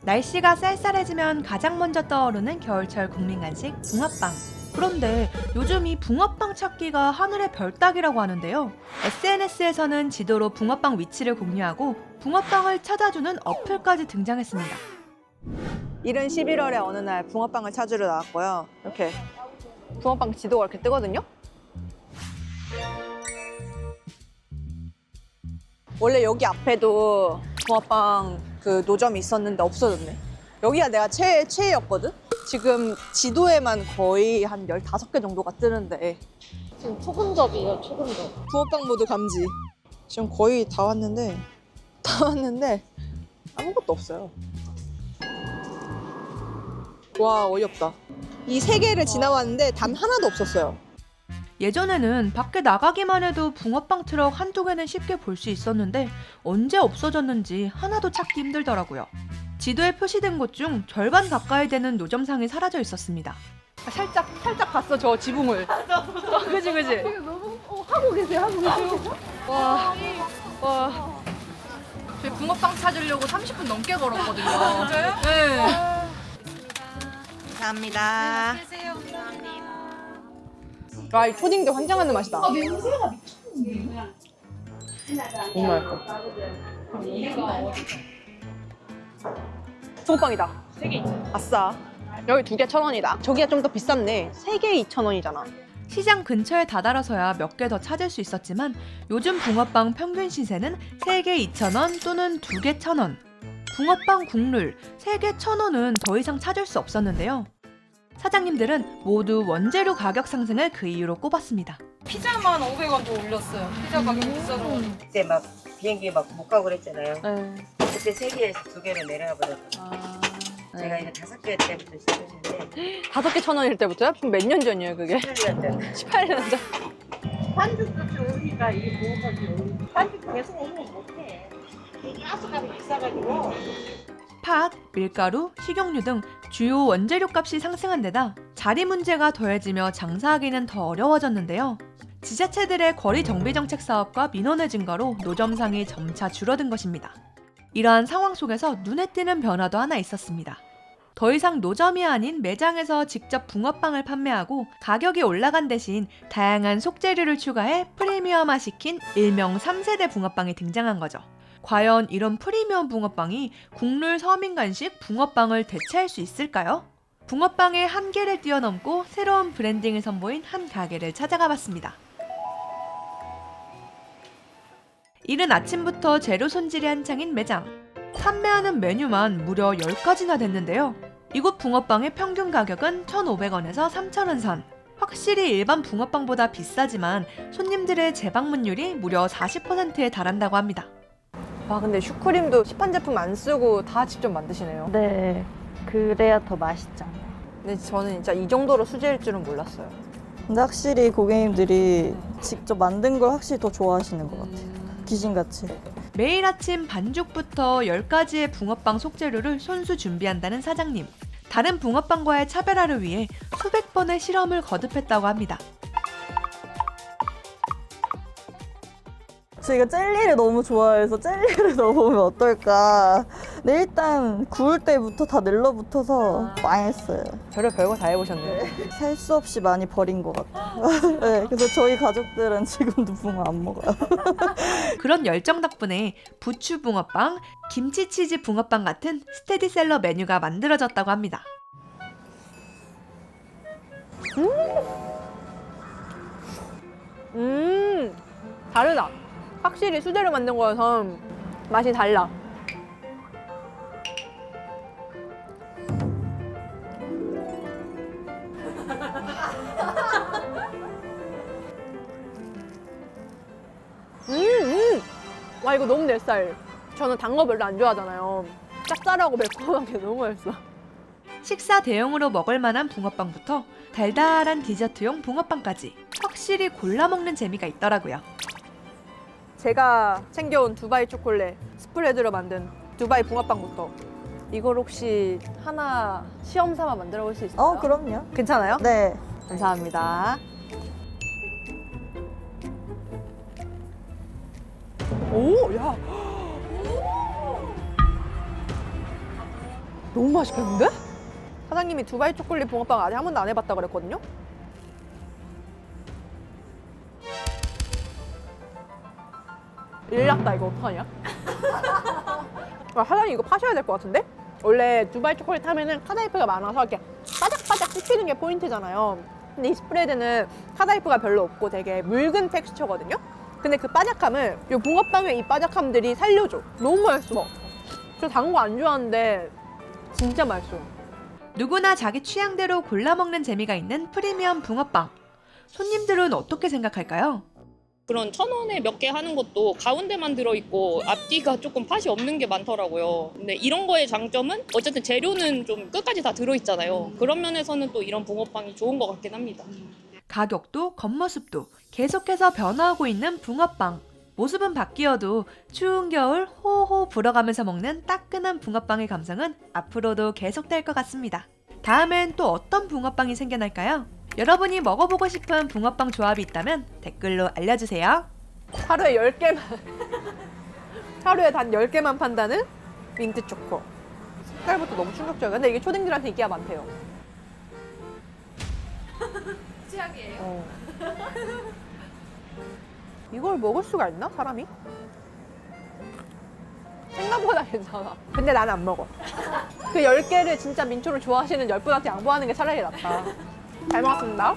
날씨가 쌀쌀해지면 가장 먼저 떠오르는 겨울철 국민 간식 붕어빵. 그런데 요즘 이 붕어빵 찾기가 하늘의 별 따기라고 하는데요. SNS에서는 지도로 붕어빵 위치를 공유하고 붕어빵을 찾아주는 어플까지 등장했습니다. 이른 11월의 어느 날 붕어빵을 찾으러 나왔고요. 이렇게 붕어빵 지도가 이렇게 뜨거든요. 원래 여기 앞에도 붕어빵 그 노점이 있었는데 없어졌네. 여기가 내가 최애였거든? 지금 지도에만 거의 한 15개 정도가 뜨는데 지금 초근접이에요, 초근접. 붕어빵 모드 감지. 지금 거의 다 왔는데 아무것도 없어요. 와, 어이없다. 이 3개를 지나왔는데 단 하나도 없었어요. 예전에는 밖에 나가기만 해도 붕어빵 트럭 한두 개는 쉽게 볼 수 있었는데 언제 없어졌는지 하나도 찾기 힘들더라고요. 지도에 표시된 곳 중 절반 가까이 되는 노점상이 사라져 있었습니다. 살짝 봤어, 저 지붕을. 그지? 지금 너무 하고 계세요. 와. 저희 붕어빵 찾으려고 30분 넘게 걸었거든요. 진짜요? 네. 감사합니다. 와, 이 초딩들 환장하는 맛이다. 냄새가 미쳤는데. 너무 맛있어. 붕어빵이다. 3개 2,000원. 아싸. 여기 2개 1,000원이다. 저기가 좀 더 비쌌네. 3개 2,000원이잖아. 시장 근처에 다다라서야 몇 개 더 찾을 수 있었지만 요즘 붕어빵 평균 시세는 3개 2,000원 또는 2개 1,000원. 붕어빵 국룰 3개 1,000원은 더 이상 찾을 수 없었는데요. 사장님들은 모두 원재료 가격 상승을 그 이유로 꼽았습니다. 피자만 500원 더 올렸어요. 피자 가격 비싸서. 그때 막 비행기 막 못 가고 그랬잖아요. 네. 그때 3개에서 2개로 내려가 버렸거든요. 제가 이제 5개 때부터 시작했는데 5개 1,000원일 때부터요? 그럼 몇 년 전이에요, 그게? 8년 전. 18년 전. 반죽도 좋으니까 이게 뭐가지고 반죽 계속 오면 못해. 이게 가스값이 비싸가지고. 팥, 밀가루, 식용유 등 주요 원재료 값이 상승한 데다 자리 문제가 더해지며 장사하기는 더 어려워졌는데요. 지자체들의 거리 정비 정책 사업과 민원의 증가로 노점상이 점차 줄어든 것입니다. 이러한 상황 속에서 눈에 띄는 변화도 하나 있었습니다. 더 이상 노점이 아닌 매장에서 직접 붕어빵을 판매하고 가격이 올라간 대신 다양한 속재료를 추가해 프리미엄화시킨 일명 3세대 붕어빵이 등장한 거죠. 과연 이런 프리미엄 붕어빵이 국룰 서민 간식 붕어빵을 대체할 수 있을까요? 붕어빵의 한계를 뛰어넘고 새로운 브랜딩을 선보인 한 가게를 찾아가 봤습니다. 이른 아침부터 재료 손질이 한창인 매장. 판매하는 메뉴만 무려 10가지나 됐는데요. 이곳 붕어빵의 평균 가격은 1,500원에서 3,000원 선. 확실히 일반 붕어빵보다 비싸지만 손님들의 재방문율이 무려 40%에 달한다고 합니다. 와, 근데 슈크림도 시판 제품 안 쓰고 다 직접 만드시네요. 네, 그래야 더 맛있잖아요. 근데 저는 진짜 이 정도로 수제일 줄은 몰랐어요. 근데 확실히 고객님들이 직접 만든 걸 확실히 더 좋아하시는 것 같아요. 귀신같이. 매일 아침 반죽부터 10가지의 붕어빵 속재료를 손수 준비한다는 사장님. 다른 붕어빵과의 차별화를 위해 수백 번의 실험을 거듭했다고 합니다. 저희가 젤리를 너무 좋아해서 젤리를 넣어보면 어떨까. 근데 일단 구울 때부터 다 늘러붙어서 망했어요. 별거 다 해보셨네요. 살 수 없이 많이 버린 것 같아요. 네, 그래서 저희 가족들은 지금도 붕어 안 먹어요. 그런 열정 덕분에 부추 붕어빵, 김치 치즈 붕어빵 같은 스테디셀러 메뉴가 만들어졌다고 합니다. 다르다. 확실히 수제로 만든 거여서 맛이 달라. 와, 이거 너무 내 스타일. 저는 단 거 별로 안 좋아하잖아요. 짭짤하고 매콤한 게 너무 맛있어. 식사 대용으로 먹을 만한 붕어빵부터 달달한 디저트용 붕어빵까지 확실히 골라 먹는 재미가 있더라고요. 제가 챙겨온 두바이 초콜릿 스프레드로 만든 두바이 붕어빵부터 이걸 혹시 하나 시험 삼아 만들어 볼 수 있어요? 그럼요. 괜찮아요? 네. 감사합니다. 오, 야. 너무 맛있겠는데? 사장님이 두바이 초콜릿 붕어빵 아직 한 번도 안 해봤다 그랬거든요? 일 났다 이거 어떡하냐? 아, 사장님 이거 파셔야 될 것 같은데? 원래 두바이 초콜릿 하면은 카다이프가 많아서 이렇게 바닥바닥 씹히는 게 포인트잖아요. 근데 이 스프레드는 카다이프가 별로 없고 되게 묽은 텍스처거든요? 근데 그 바삭함을 이 붕어빵의 이 바삭함들이 살려줘. 너무 맛있어. 저 단 거 안 좋아하는데 진짜 맛있어. 누구나 자기 취향대로 골라 먹는 재미가 있는 프리미엄 붕어빵. 손님들은 어떻게 생각할까요? 그런 1,000원에 몇 개 하는 것도 가운데만 들어있고 앞뒤가 조금 팥이 없는 게 많더라고요. 근데 이런 거의 장점은 어쨌든 재료는 좀 끝까지 다 들어있잖아요. 그런 면에서는 또 이런 붕어빵이 좋은 것 같긴 합니다. 가격도 겉모습도 계속해서 변화하고 있는 붕어빵. 모습은 바뀌어도 추운 겨울 호호 불어가면서 먹는 따끈한 붕어빵의 감성은 앞으로도 계속될 것 같습니다. 다음엔 또 어떤 붕어빵이 생겨날까요? 여러분이 먹어보고 싶은 붕어빵 조합이 있다면 댓글로 알려주세요. 하루에 10개만 하루에 단 10개만 판다는 민트 초코. 색깔부터 너무 충격적이야. 근데 이게 초딩들한테 인기가 많대요. 치약이에요? 이걸 먹을 수가 있나 사람이? 생각보다 괜찮아. 근데 나는 안 먹어. 그 10개를 진짜 민초를 좋아하시는 10분한테 양보하는 게 차라리 낫다. 잘 먹었습니다.